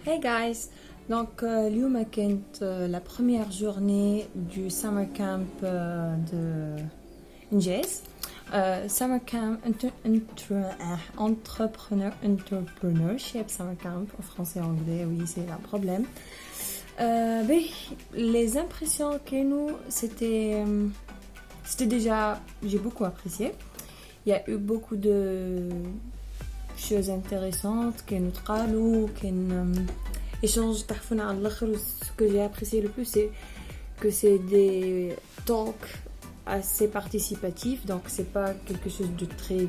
Hey guys! Donc, اليوم كانت la première journée du summer camp de Injaz. Summer camp entrepreneurship summer camp en français et anglais, oui, c'est un problème. Les impressions que nous, c'était déjà, j'ai beaucoup apprécié. Il y a eu beaucoup de choses intéressantes qui nous تقالوا échange تحفنا على الاخر. Ce que j'ai apprécié le plus, c'est que c'est des talks assez participatifs, donc c'est pas quelque chose de très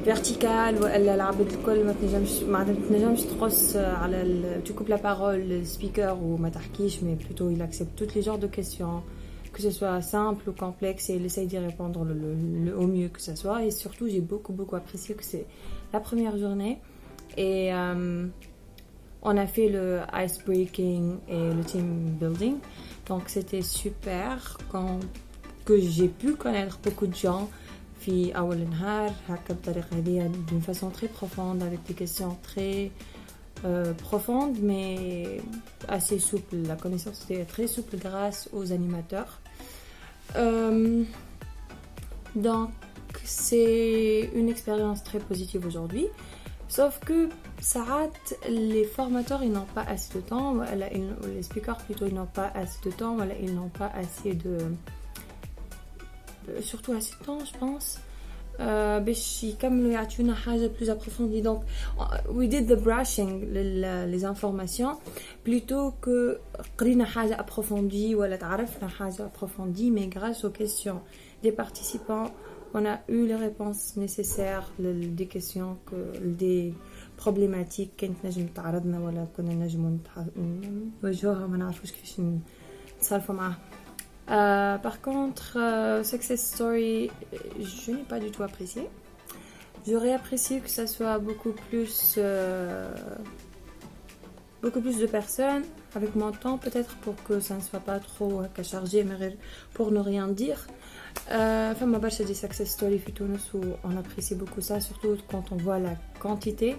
vertical ولا العباد الكل ما تنجمش تقص على tu coupes la parole le speaker ou ما تحكيش, mais plutôt il accepte tous les genres de questions, que ce soit simple ou complexe, et il essaye d'y répondre au mieux que ce soit. Et surtout, j'ai beaucoup apprécié que c'est la première journée. Et on a fait le ice breaking et le team building. Donc c'était super que j'ai pu connaître beaucoup de gens في أول النهار هكا بطريقة هذه d'une façon très profonde, avec des questions très profonde mais assez souple. La connaissance était très souple grâce aux animateurs. Donc c'est une expérience très positive aujourd'hui, sauf que les formateurs ils n'ont pas assez de temps, les speakers plutôt ils n'ont pas assez de temps, ils n'ont pas assez de surtout assez de temps je pense باش يكملوا يعطيونا حاجه plus approfondie. Donc we did the brushing les informations plutôt que قرينا حاجه approfondie ولا تعرفنا حاجه approfondie, mais grâce aux questions des participants on a eu les réponses nécessaires des questions des problématiques كانت نجم تعرضنا ولا كنا نجموا نواجهوها ما نعرفوش كيفاش نتصرفوا معاها. Par contre, Success Story, je n'ai pas du tout apprécié. J'aurais apprécié que ça soit beaucoup plus de personnes, avec mon temps peut-être, pour que ça ne soit pas trop chargé, mais pour ne rien dire. Enfin, ma bâche des Success Story في تونس, où on apprécie beaucoup ça, surtout quand on voit la quantité.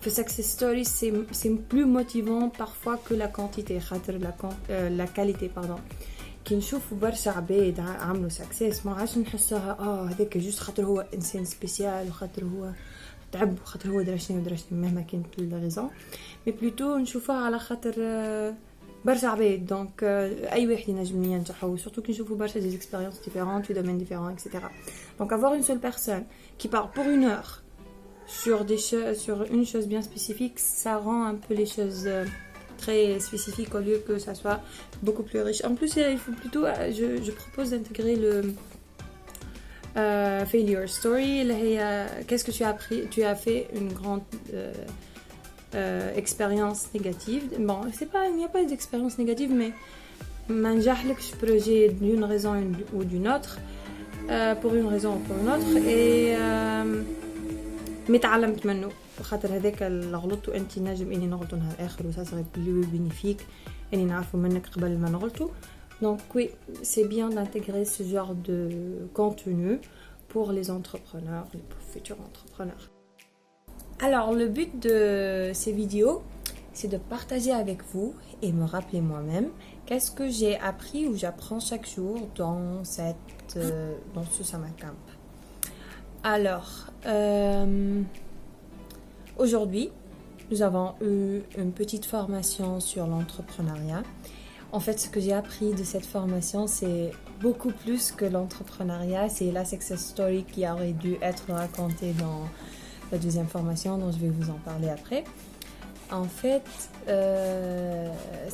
Le Success Story, c'est plus motivant parfois que la quantité, la qualité, pardon. كي نشوفوا برشا عباد عملوا سكسيس ما عادش نحسوها هذاك جوست خاطر هو انسان سبيسيال وخاطر هو تعب وخاطر هو درشني مهما كانت الريزون, مي بلوتو نشوفوها على خاطر برشا عباد. دونك اي واحد ينجم ينجح, surtout كي نشوفوا برشا des expériences différentes, des domaines différents, etc. Donc avoir une seule personne qui parle pour une heure sur une chose bien spécifique, ça rend un peu les choses très spécifique au lieu que ça soit beaucoup plus riche. En plus, il faut plutôt, je propose d'intégrer le failure story. Qu'est-ce que tu as appris? Tu as fait une grande expérience négative. Bon, il n'y a pas d'expérience négative, mais ما نجحلكش projet d'une raison ou d'une autre, pour une raison ou pour une autre, et mais تعلمت منه. وخاطر هذاك اللي غلطتو انت نجم اني نغلطو نهار اخر, وسا سغي بلو بينيفيك اني نعرفو منك قبل ما نغلطو. Donc oui, c'est bien d'intégrer ce genre de contenu pour les entrepreneurs, les futurs entrepreneurs. Alors le but de ces vidéos, c'est de partager avec vous et me rappeler moi-même qu'est-ce que j'ai appris ou j'apprends chaque jour dans ce summer camp. Alors aujourd'hui, nous avons eu une petite formation sur l'entrepreneuriat. En fait, ce que j'ai appris de cette formation, c'est beaucoup plus que l'entrepreneuriat. C'est la success story qui aurait dû être racontée dans la deuxième formation, dont je vais vous en parler après. En fait,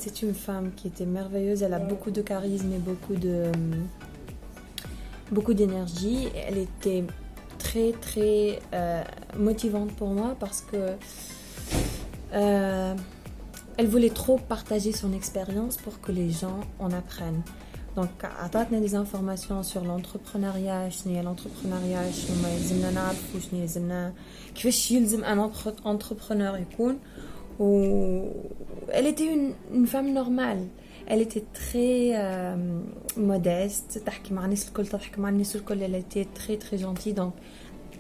c'est une femme qui était merveilleuse. Elle a beaucoup de charisme et beaucoup d'énergie. Elle était très motivante pour moi parce que elle voulait trop partager son expérience pour que les gens en apprennent. Donc عطاتنا des informations sur l'entrepreneuriat, شنو هي l'entrepreneuriat, شنو ما يلزمنا نعرفو, شنو يلزمنا كيفاش يلزم un entrepreneur يكون. Elle était une femme normale. Elle était très modeste, تحكي مع الناس الكل, تضحك مع الناس الكل. Elle était très gentille, donc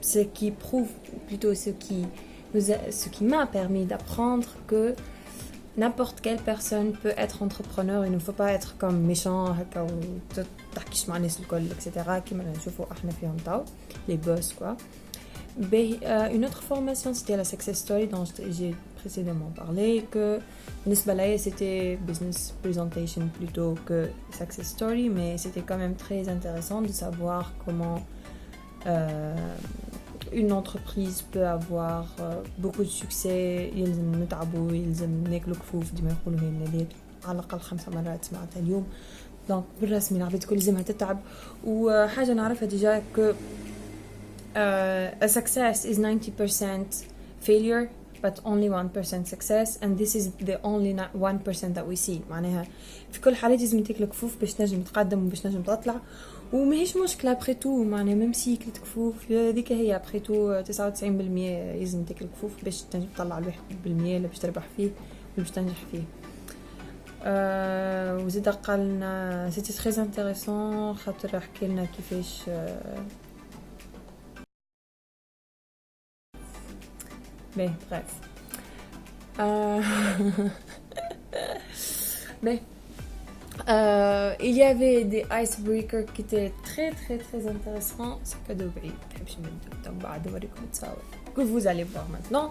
ce qui prouve, plutôt ce qui ce qui m'a permis d'apprendre que n'importe quelle personne peut être entrepreneur. Il ne faut pas être comme méchant هكا وتحكيش مع الناس الكل etc. كيما نشوفوا احنا فيهم تاو les boss quoi. Une autre formation c'était la success story dont j'ai précédemment parlé, que بالنسبة لي c'était business presentation plutôt que success story, mais c'était quand même très intéressant de savoir comment une entreprise peut avoir beaucoup de succès. يلزم نتعبوا، يلزم ناكلوا كفوف ديما يقولوا هي النادات على الأقل 5 مرات سمعتها اليوم. دونك بالرسمي العباد الكل لازمها تتعب. وحاجة نعرفها ديجا que a success is 90% failure but only 1% success, and this is the only 1% that we see. معناها في كل حالة لازم تاكل كفوف باش تنجم تقدم وباش تنجم تطلع، وماهيش مشكلة ابخي تو. معناها ميم سي كلت كفوف هذيك هي ابخي تو 99% لازم تاكل كفوف باش تنجم تطلع 1% اللي باش تربح فيه واللي باش تنجح فيه. وزيد قالنا سيتي تري انتريسون خاطر حكي لنا كيفاش mais bref. Mais il y avait des icebreakers qui étaient très très très intéressants. C'est que vous allez voir maintenant.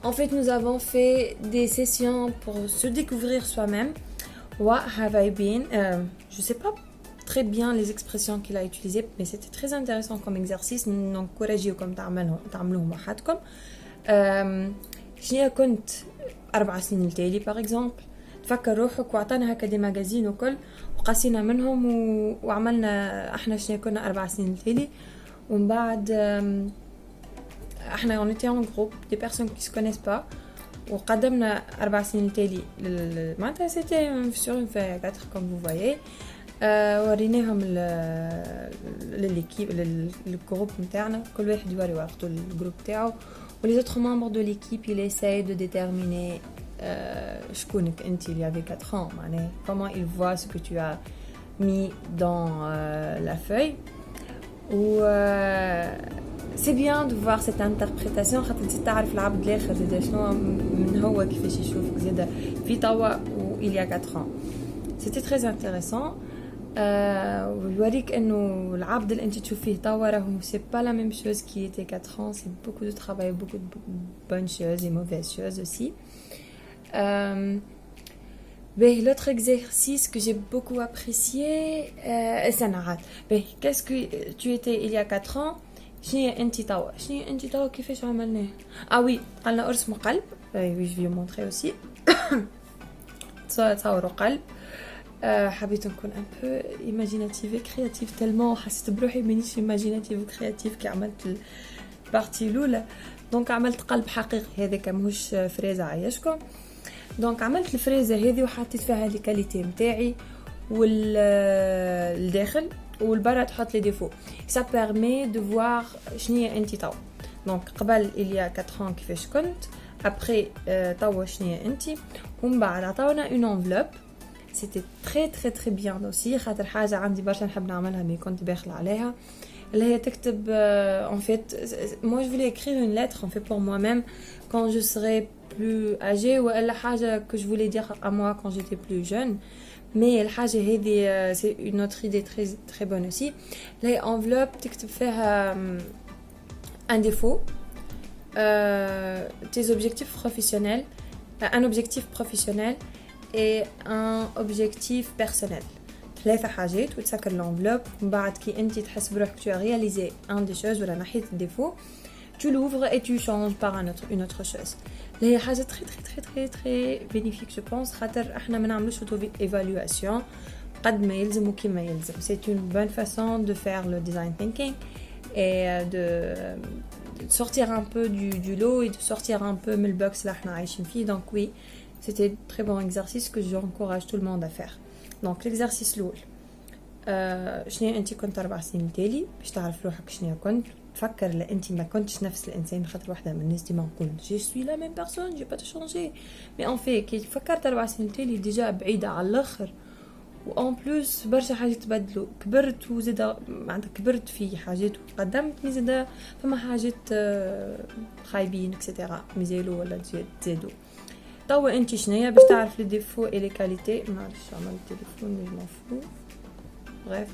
En fait, nous avons fait des sessions pour se découvrir soi-même. What have I been? Je sais pas très bien les expressions qu'il a utilisées, mais c'était très intéressant comme exercice. N'encouragez comme تعملوهم وحدكم. شنو كنت 4 سنين التالي باغ اكزومبل، تفكر روحك وعطانا هكا دي ماغازين وكل وقاسينا منهم وعملنا احنا شنو كنا 4 سنين التالي. ومن بعد احنا on était en groupe des personnes qui se connaissent pas وقدمنا 4 سنين التالي معناتها c'était sur une feuille A4 comme vous voyez. وريناهم لليكيب للجروب نتاعنا، كل واحد يوري ورقته للجروب تاعو، les autres membres de l'équipe ils essayent de déterminer شكونك انت اللي avait 4 ans، معناها comment ils voient ce que tu as mis dans la feuille. و c'est bien de voir cette interprétation خاطر انت تعرف العبد الاخر زاد شنو من هو كيفاش يشوفك زاد في توا و il y a 4 ans. C'était très intéressant. ويوريك انه العبد اللي انت تشوف فيه توا راهو سي با لا ميم شوز كي ايتي 4 ans. C'est beaucoup de travail, beaucoup de bonnes choses et mauvaises choses aussi. L'autre exercice que j'ai beaucoup apprécié, c'est Narat. Qu'est-ce que tu étais il y a 4 ans? شنو انت توا كيفاش عملناه؟ oui, قالنا ارسم قلب. Oui, je vais vous montrer aussi. تصوروا قلب. حبيت نكون ان بو ايماجيناتيف كرياتيف تالمون حسيت بروحي مانيش ايماجيناتيف كرياتيف كي عملت البارتي الاولى. دونك عملت قلب حقيقي هذاك ماهوش فريزه عايشكم. دونك عملت الفريزه هذه وحطيت فيها لي كاليتي نتاعي والداخل والبرا تحط لي ديفو. ça permet de voir شنيا انت توا. دونك قبل il y a 4 ans كيفاش كنت، après توا شنيا انت، ومن بعد عطاونا une enveloppe. C'était très très très bien aussi. خاطر حاجة عندي برشا نحب نعملها مي كنت باخلة عليها، اللي هي تكتب en fait moi je voulais écrire une lettre en fait pour moi-même quand je serai plus âgée، ولا حاجة que je voulais dire à moi quand j'étais plus jeune. mais الحاجة هذه c'est une autre idée très très bonne aussi. les enveloppes تكتب فيها un défaut, tes objectifs professionnels, un objectif professionnel et un objectif personnel. 3 حاجات وتسكر l'enveloppe. من بعد كي انت تحس بروحك tu as réalisé un des choses ولا نحيت الديفو، tu l'ouvres et tu changes par une autre chose. هي حاجه très très très très très bénéfique je pense. خاطر احنا ما نعملوش évaluation قد ما يلزم وكيما يلزم. c'est une bonne façon de faire le design thinking et de sortir un peu du lot et de sortir un peu من البوكس اللي احنا عايشين فيه. donc oui, c'était un très bon exercice que j'encourage tout le monde à faire. donc l'exercice الاول شنو انت كنت 4 سنين تالي باش تعرف روحك شنو كنت. تفكر لا انت ما كنتش نفس الانسان. خاطر واحده من الناس ديما نقول جي سوي لا ميم بيرسون جي با تشونجي، مي ان في كي فكرت 4 سنين تالي ديجا بعيده على الاخر وان بلوس برشا حاجات تبدلوا كبرت وزاد معناتها كبرت في حاجات وقدمت مي زاد فما حاجات خايبين اكسيتيرا مازالوا ولا تزيدوا توا انت شنيا باش تعرف لي ديفو اي لي كاليتي ما عرفتش عملت التليفون مي مفو غير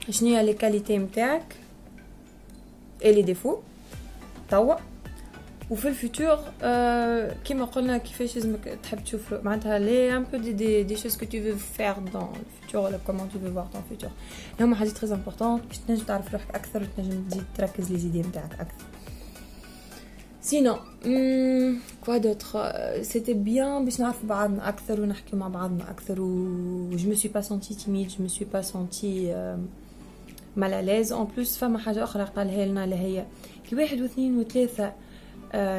شنيا لي كاليتي نتاعك اي لي ديفو توا وفي الفيتور كيما قلنا كيفاش لازمك تحب تشوف معناتها لي ان بو دي choses que tu veux faire dans le futur ولا comment tu veux voir ton futur هما حاجات très importantes باش تنجم تعرف روحك اكثر وتنجم تزيد تركز لي زيدي نتاعك اكثر. Sinon quoi d'autre c'était bien باش نعرف بعضنا اكثر ونحكي مع بعضنا اكثر و je me suis pas sentie timide je me suis pas sentie mal à l'aise en plus فما حاجه اخرى قالها لنا اللي هي كي واحد واثنين وثلاثه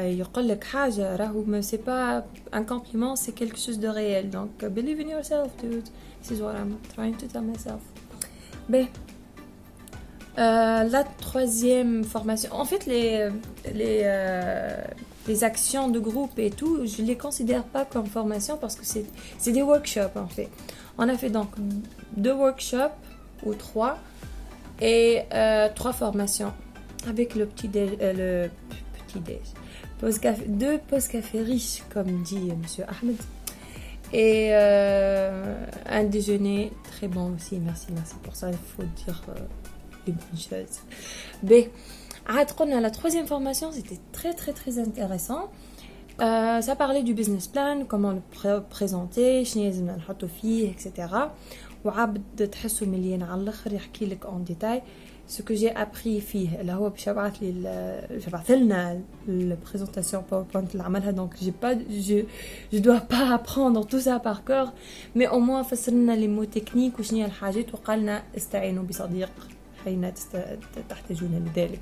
يقول لك حاجه راهو ما سي با ان كومبليمون سي quelque chose de réel donc believe in yourself dude this is what I'm trying to tell myself. Ben la troisième formation en fait les actions de groupe et tout je les considère pas comme formation parce que c'est des workshops en fait. On a fait donc 2 workshops ou 3 et 3 formations avec le petit déj pause café, 2 pauses café riches comme dit monsieur Ahmed et un déjeuner très bon aussi merci pour ça il faut dire les bonnes choses. B la troisième formation c'était très intéressant. Ça parlait du business plan, comment le présenter, شنو لازم نحطو فيه etc. وعبد تحسوا مليان على الاخر يحكي لك en détail ce que j'ai appris فيه اللي هو باش يبعث لنا البريزونطاسيون باوربوينت اللي عملها donc je dois pas apprendre tout ça par cœur mais au moins فسر لنا les mots techniques وشنو هي الحاجات وقالنا استعينوا بصديق حين تحتاجون لذلك.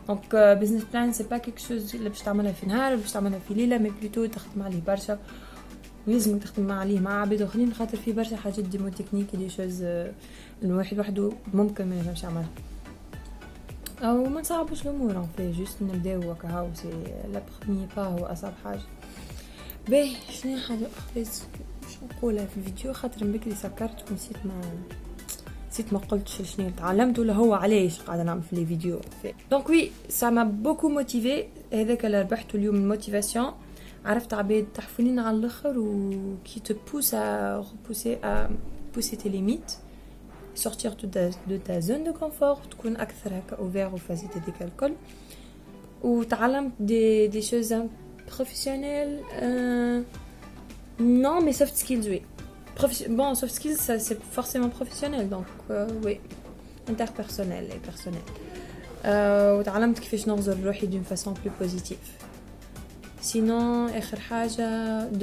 Donc business plan c'est pas quelque chose اللي باش تعملها في نهار باش تعملها في ليله mais plutôt تخدم عليه برشا لازم تخدم عليه مع عباد اخرين خاطر في برشا حاجات ديمو تكنيك دي شوز الواحد وحده ممكن ما يفهمش يعملها او ما نصعبوش الامور في جوست نبداو هكا هاو سي لا بروميير با هو اصعب حاجه. باهي شنو حاجه اخرى شنو نقولها في الفيديو خاطر من بكري سكرت ونسيت ما قلتش شنو تعلمت ولا هو علاش قاعده نعمل في لي فيديو دونك وي سا ما بوكو موتيفي هذاك اللي ربحته اليوم الموتيفاسيون عرفت عباد تحفونين على الاخر وكي te pousse à pousser tes limites sortir de ta zone de confort تكون اكثر هكا ouvert وفازيت هذيك الكل وتعلمت des choses professionnelles non mais soft skills oui bon soft skills ça c'est forcément professionnel donc oui interpersonnel et personnel وتعلمت كيفاش نغزر روحي d'une façon plus positive. Sinon,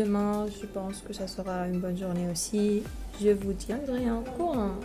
demain, je pense que ça sera une bonne journée aussi. Je vous tiendrai en courant.